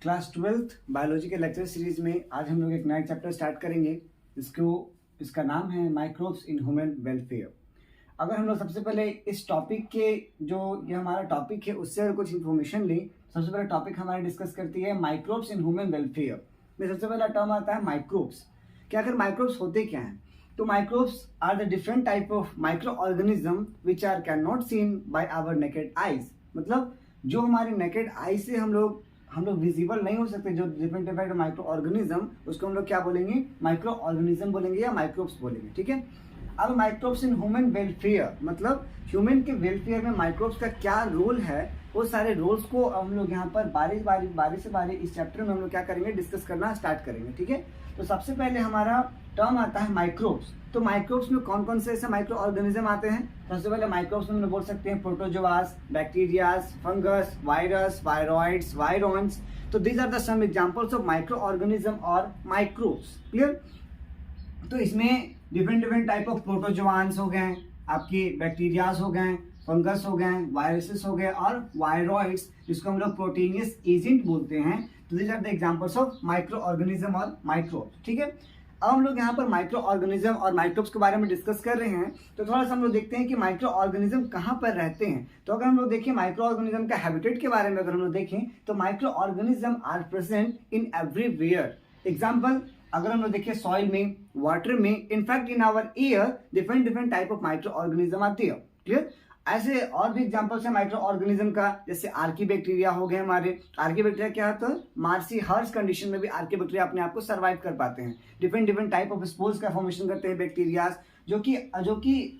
Class 12th biology के lecture series में आज हम लोग एक नया चैप्टर स्टार्ट करेंगे। इसका नाम है माइक्रोब्स इन ह्यूमन वेलफेयर। अगर हम लोग सबसे पहले इस टॉपिक के जो ये हमारा टॉपिक है उससे अगर कुछ इन्फॉर्मेशन लें, सबसे पहला टॉपिक हमारा डिस्कस करती है माइक्रोब्स इन ह्यूमन वेलफेयर में सबसे पहला टर्म आता है माइक्रोब्स। क्या आखिर माइक्रोब्स होते क्या हैं? तो microbes are the different type of micro organism which are can not seen by our naked eyes. मतलब जो हमारे नेकेड आई से हम लोग विजिबल नहीं हो सकते, जो डिफरेंट डिफरेंट माइक्रो ऑर्गेनिज्म, उसको हम लोग क्या बोलेंगे? माइक्रो ऑर्गेनिज्म बोलेंगे या माइक्रोब्स बोलेंगे। ठीक है। अब माइक्रोब्स इन ह्यूमन वेलफेयर मतलब ह्यूमन के वेलफेयर में माइक्रोब्स का क्या रोल है, वो सारे रोल्स को हम लोग यहाँ पर बारी से बारी इस चैप्टर में हम लोग क्या करेंगे, डिस्कस करना स्टार्ट करेंगे। ठीक है। तो सबसे पहले हमारा टर्म आता है माइक्रोब्स। तो माइक्रोब्स में कौन कौन से ऐसे माइक्रो ऑर्गेनिज्म आते हैं? सबसे पहले माइक्रोब्स में हम लोग बोल सकते हैं protozoas, bacterias, fungus, virus, viroids, virons. तो these are the some examples of micro organism और माइक्रोब्स। क्लियर? तो इसमें डिफरेंट टाइप ऑफ प्रोटोजोआन्स हो गए, आपकी बैक्टीरियाज हो गए, फंगस हो गए, वायरसेस हो गए और वायरॉइड्स, जिसको हम लोग प्रोटीनियस एजेंट बोलते हैं। तो these are the examples of micro organism और माइक्रोब्स। ठीक है। अब हम लोग यहाँ पर माइक्रो ऑर्गेनिज्म और माइक्रोब्स के बारे में डिस्कस कर रहे हैं, तो थोड़ा सा हम लोग देखते हैं कि माइक्रो ऑर्गेनिज्म कहाँ पर रहते हैं। तो अगर हम लोग देखें माइक्रो ऑर्गेनिज्म का हैबिटेट के बारे में अगर हम लोग देखें तो micro organism are present in everywhere. Example अगर हम लोग देखिए सॉइल में, वाटर में, in fact in our air different type of micro organism आती है। क्लियर? ऐसे और भी एग्जांपल्स है माइक्रो ऑर्गेनिज्म का, जैसे आर्कीबैक्टीरिया हो गए हमारे। आर्कीबैक्टीरिया क्या होता है? मार्सी हर्स कंडीशन में भी आर्कीबैक्टीरिया अपने आप को सर्वाइव कर पाते हैं। डिफरेंट टाइप ऑफ स्पोर्स का फॉर्मेशन करते हैं बैक्टीरियाज, जो कि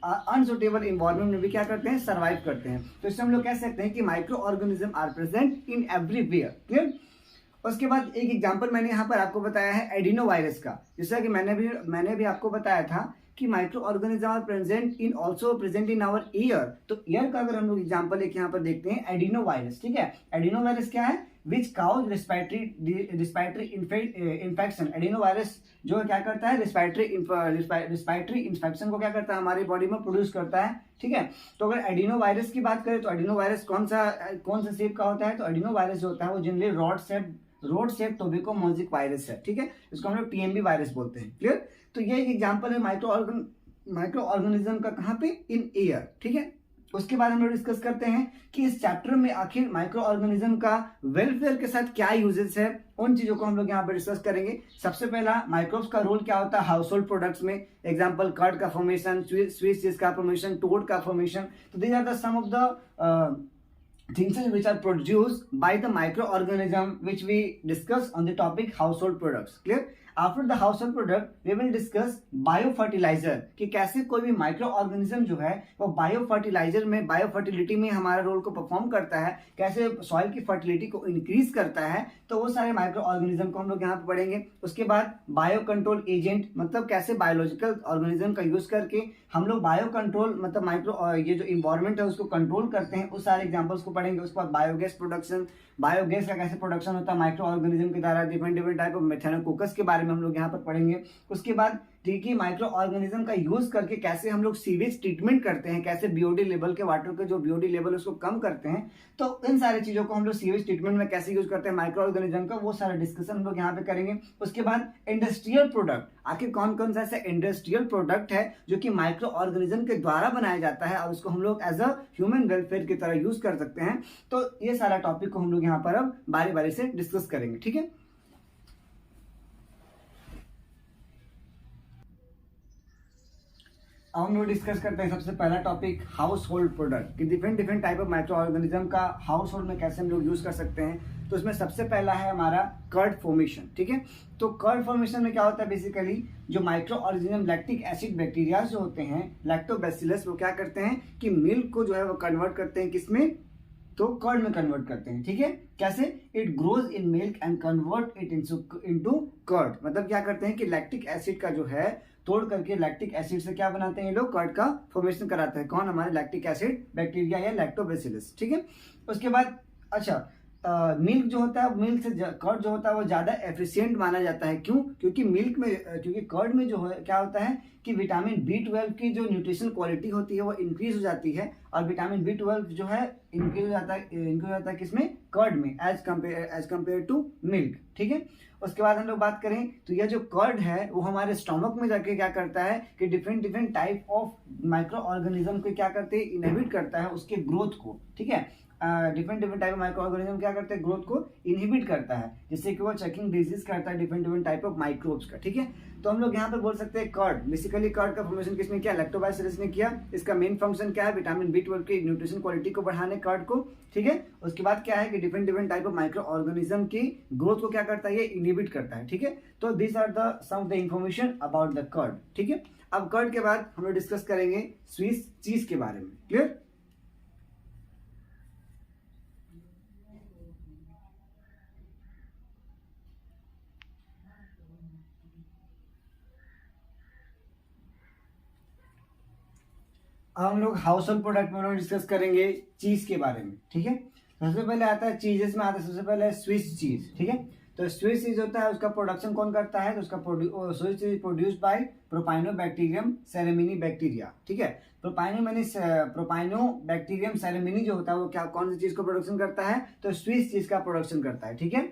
अनसुटेबल इन्वायरमेंट में भी क्या करते हैं, सर्वाइव करते हैं। तो इससे हम लोग कह सकते हैं कि micro organism are present in everywhere. Clear? उसके बाद एक एग्जांपल मैंने यहाँ पर आपको बताया है एडिनो वायरस का। जैसा कि मैंने भी आपको बताया था कि micro organism are present in our air. तो एयर का अगर हम लोग एग्जांपल एक यहाँ पर देखते हैं, एडिनो वायरस। ठीक है। एडिनो वायरस क्या है? Which cause respiratory infection. Adenovirus जो है क्या करता है, रिस्पायरेटरी इन्फेक्शन को क्या करता है, हमारी बॉडी में प्रोड्यूस करता है। ठीक है। तो अगर एडिनो वायरस की बात करें तो एडिनो वायरस कौन सा शेप का होता है? तो एडिनो वायरस जो होता है वो generally rod shape tobacco mosaic virus है। ठीक है। इसको हम लोग टीएमबी वायरस बोलते हैं। क्लियर? तो ये एक एग्जांपल है माइक्रो ऑर्गेनिज्म का। कहाँ पे? In air. ठीक है। उसके बाद हम लोग डिस्कस करते हैं कि इस चैप्टर में आखिर माइक्रो ऑर्गेनिज्म का वेलफेयर के साथ क्या यूजेस है, उन चीजों को हम लोग यहाँ पे डिस्कस करेंगे। सबसे पहला माइक्रोब्स का रोल क्या होता है हाउस होल्ड प्रोडक्ट्स में। एग्जांपल कर्ड का फॉर्मेशन, स्विस चीज का फॉर्मेशन, टोड का फॉर्मेशन। तो these are the some of the things which are produced by the microorganism which we discuss on the topic household products. Clear? After the household product we will discuss biofertilizer कि कैसे कोई भी micro organism जो है वो biofertiliser में, बायोफर्टिलिटी में हमारा रोल को परफॉर्म करता है, कैसे सॉइल की फर्टिलिटी को इंक्रीज करता है। तो वो सारे माइक्रो ऑर्गेनिज्म को हम लोग यहाँ पे पढ़ेंगे। उसके बाद बायो कंट्रोल एजेंट मतलब कैसे बायोलॉजिकल ऑर्गेनिज्म का यूज करके हम लोग बायो कंट्रोल मतलब माइक्रो ये जो इन्वायरमेंट है उसको कंट्रोल करते हैं, उस सारे एग्जाम्पल्स को पढ़ेंगे। उसके बाद बायोगैस प्रोडक्शन, बायोगैस का कैसे प्रोडक्शन होता है माइक्रो ऑर्गेनिज्म के द्वारा, डिफरेंट टाइप ऑफ मेथेनोकोकस के बारे में हम लोग यहाँ पर पढ़ेंगे। उसके बाद ठीक है माइक्रो ऑर्गेनिज्म का यूज करके कैसे हम लोग सीवेज ट्रीटमेंट करते हैं, कैसे बीओडी लेवल के वाटर के जो बीओडी लेवल उसको कम करते हैं। तो इन सारी चीजों को हम लोग सीवेज ट्रीटमेंट में कैसे यूज करते हैं माइक्रो ऑर्गेनिज्म का, वो सारा डिस्कशन हम लोग यहाँ पे करेंगे। उसके बाद इंडस्ट्रियल प्रोडक्ट, आखिर कौन कौन सा ऐसा इंडस्ट्रियल प्रोडक्ट है जो कि माइक्रो ऑर्गेनिज्म के द्वारा बनाया जाता है और उसको हम लोग एज अ ह्यूमन वेलफेयर की तरह यूज कर सकते हैं। तो ये सारा टॉपिक को हम लोग यहाँ पर अब बारी बारी से डिस्कस करेंगे। ठीक है। अब हम लोग डिस्कस करते हैं सबसे पहला टॉपिक हाउस होल्ड प्रोडक्ट कि different type of micro organism का हाउस होल्ड में कैसे हम लोग यूज कर सकते हैं। तो इसमें सबसे पहला है हमारा कर्ड फॉर्मेशन। ठीक है। तो कर्ड फॉर्मेशन में क्या होता है, बेसिकली जो micro organism lactic acid bacteria जो होते हैं, लैक्टोबैसिलस, वो क्या करते हैं कि मिल्क को जो है वो कन्वर्ट करते हैं किसमें, तो कर्ड में कन्वर्ट करते हैं। ठीक है। कैसे? It grows in milk and convert it into curd. मतलब क्या करते हैं कि लैक्टिक एसिड का जो है तोड़ करके लैक्टिक एसिड से क्या बनाते हैं ये लोग, कर्ड का फॉर्मेशन कराते हैं। कौन? हमारे लैक्टिक एसिड बैक्टीरिया या लैक्टोबैसिलस। ठीक है। उसके बाद अच्छा मिल्क जो होता है, मिल्क से कर्ड जो होता है वो ज़्यादा एफिशिएंट माना जाता है। क्यों? क्योंकि मिल्क में क्योंकि कर्ड में जो है क्या होता है कि विटामिन B12 की जो न्यूट्रिशन क्वालिटी होती है वो इंक्रीज हो जाती है, और विटामिन B12 जो है इंक्रीज हो जाता है किसमें? कर्ड में, एज कम्पेयर टू मिल्क। ठीक है। उसके बाद हम लोग बात करें तो यह जो कर्ड है वो हमारे स्टोमक में जाके क्या करता है कि different type of micro organism को क्या करते हैं? इनहिबिट करता है उसके ग्रोथ को। ठीक है। Different type of micro organism क्या करते हैं? ग्रोथ को इनहिबिट करता है, जिससे कि वो चेकिंग डिजीज करता है डिफरेंट टाइप ऑफ माइक्रोब्स का। ठीक है। तो हम लोग यहाँ पे बोल सकते हैं कर्ड, बेसिकली कर्ड का फॉर्मेशन किसने किया? लैक्टोबासिलस ने किया। इसका मेन फंक्शन क्या है? विटामिन B12 की न्यूट्रिशन क्वालिटी को बढ़ाने कर्ड को। ठीक है। उसके बाद क्या है कि different type of micro organism की ग्रोथ को क्या करता है? ये इनहिबिट करता है। ठीक है। तो this are the some of the information about the curd. ठीक है। अब कर्ड के बाद हम लोग डिस्कस करेंगे स्विस चीज के बारे में। क्लियर? अब हम लोग हाउस होल्ड प्रोडक्ट में डिस्कस करेंगे चीज के बारे में। ठीक है। सबसे पहले आता है चीजेस में, आता है सबसे पहले स्विस चीज। ठीक है। तो स्विस चीज होता है, उसका प्रोडक्शन कौन करता है? तो उसका Swiss cheese produced by Propionibacterium shermanii bacteria. ठीक है। प्रोपाइनोबैक्टीरियम सेरेमिनी जो होता है वो क्या, कौन सी चीज को प्रोडक्शन करता है? तो स्विस चीज का प्रोडक्शन करता है। ठीक है।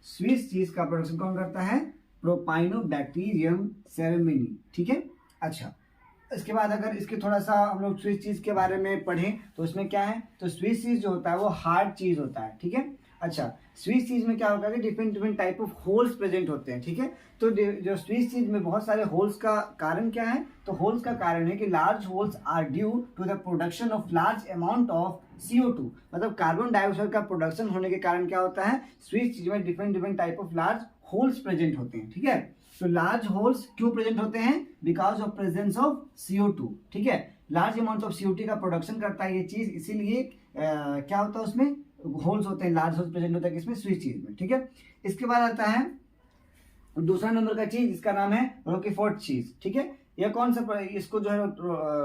स्विस चीज का प्रोडक्शन कौन करता है? प्रोपाइनोबैक्टीरियम सेरेमिनी। ठीक है। अच्छा, इसके बाद अगर इसके थोड़ा सा हम लोग स्विस चीज के बारे में पढ़ें तो इसमें क्या है? तो स्विस चीज जो होता है वो हार्ड चीज होता है। ठीक है। अच्छा, स्विस चीज में क्या होगा कि different type of holes present होते हैं। ठीक है। तो जो स्विस चीज में बहुत सारे होल्स का कारण क्या है? तो होल्स का कारण है कि large holes are due to the production of large amount of CO2, मतलब कार्बन डाइऑक्साइड का प्रोडक्शन होने के कारण क्या होता है? स्विस चीज में different type of large holes present होते हैं। ठीक है। तो लार्ज होल्स क्यों प्रेजेंट होते हैं? Because of presence of CO2। ठीक है। लार्ज अमाउंट ऑफ CO2 का प्रोडक्शन करता है ये चीज, इसीलिए क्या होता है उसमें? होल्स होते हैं, लार्ज होल्स प्रेजेंट होता है किसमें? स्विस चीज में। ठीक है। इसके बाद आता है दूसरा नंबर का चीज, जिसका नाम है रोकीफोर्ट चीज। ठीक है। यह कौन सा, इसको जो है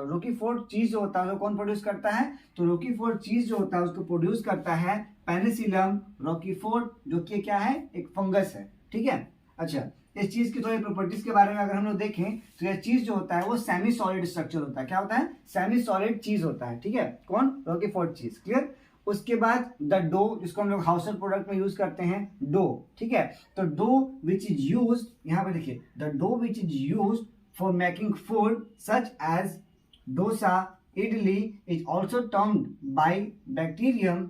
रोकीफोर्ट चीज जो होता है वो कौन प्रोड्यूस करता है? तो रोकीफोर्ट चीज जो होता है उसको प्रोड्यूस करता है पेनिसिलम रोकीफोर्ट, जो कि क्या है? एक फंगस है। ठीक है। अच्छा, इस चीज की थोड़ी प्रॉपर्टीज के बारे में अगर हम लोग देखें तो यह चीज जो होता है वो सेमी सॉलिड स्ट्रक्चर होता है। क्या होता है? सेमी सॉलिड चीज होता है। ठीक है। कौन? रोकीफोर्ट चीज। क्लियर? उसके बाद द डो, जिसको हम लोग हाउस होल्ड प्रोडक्ट में यूज करते हैं, डो। ठीक है। तो डो विच इज यूज्ड, यहाँ पे देखिए, the dough which is used for making food such as dosa, idli is also termed by bacterium.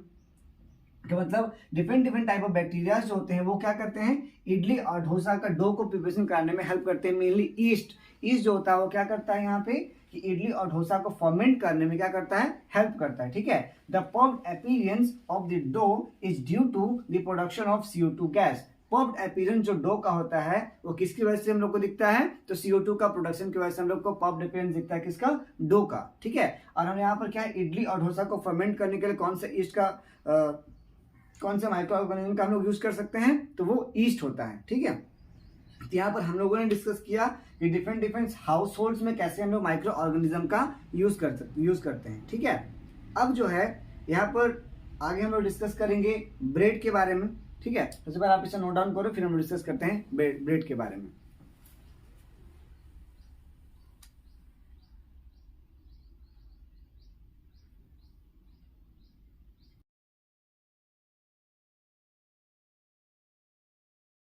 तो मतलब डिफरेंट टाइप ऑफ बैक्टीरिया जो होते हैं वो क्या करते हैं? इडली और डोसा का डो को प्रिपरेशन करने में हेल्प करते हैं। मेनली ईस्ट जो होता है वो क्या करता है यहाँ पे कि इडली और डोसा को फर्मेंट करने में क्या करता है? हेल्प करता है। ठीक है। The puffed appearance of the dough is due to the production of CO2 gas. Puffed appearance जो डो का होता है वो किसकी वजह से हम लोग को दिखता है? तो CO2 का प्रोडक्शन की वजह से हम लोग को पफ्ड अपीयरेंस दिखता है। किसका? डो का। ठीक है। और हम यहाँ पर क्या है? इडली और डोसा को फर्मेंट करने के लिए कौन सा ईस्ट का कौन से माइक्रो ऑर्गेनिज्म का हम लोग यूज कर सकते हैं? तो वो ईस्ट होता है। ठीक है। तो यहाँ पर हम लोगों ने डिस्कस किया कि डिफरेंट हाउस होल्ड्स में कैसे हम लोग माइक्रो ऑर्गेनिज्म का यूज करते हैं। ठीक है। अब जो है यहाँ पर आगे हम लोग डिस्कस करेंगे ब्रेड के बारे में। ठीक है। सबसे पहले आप इसे नोट डाउन करो, फिर हम डिस्कस करते हैं ब्रेड के बारे में।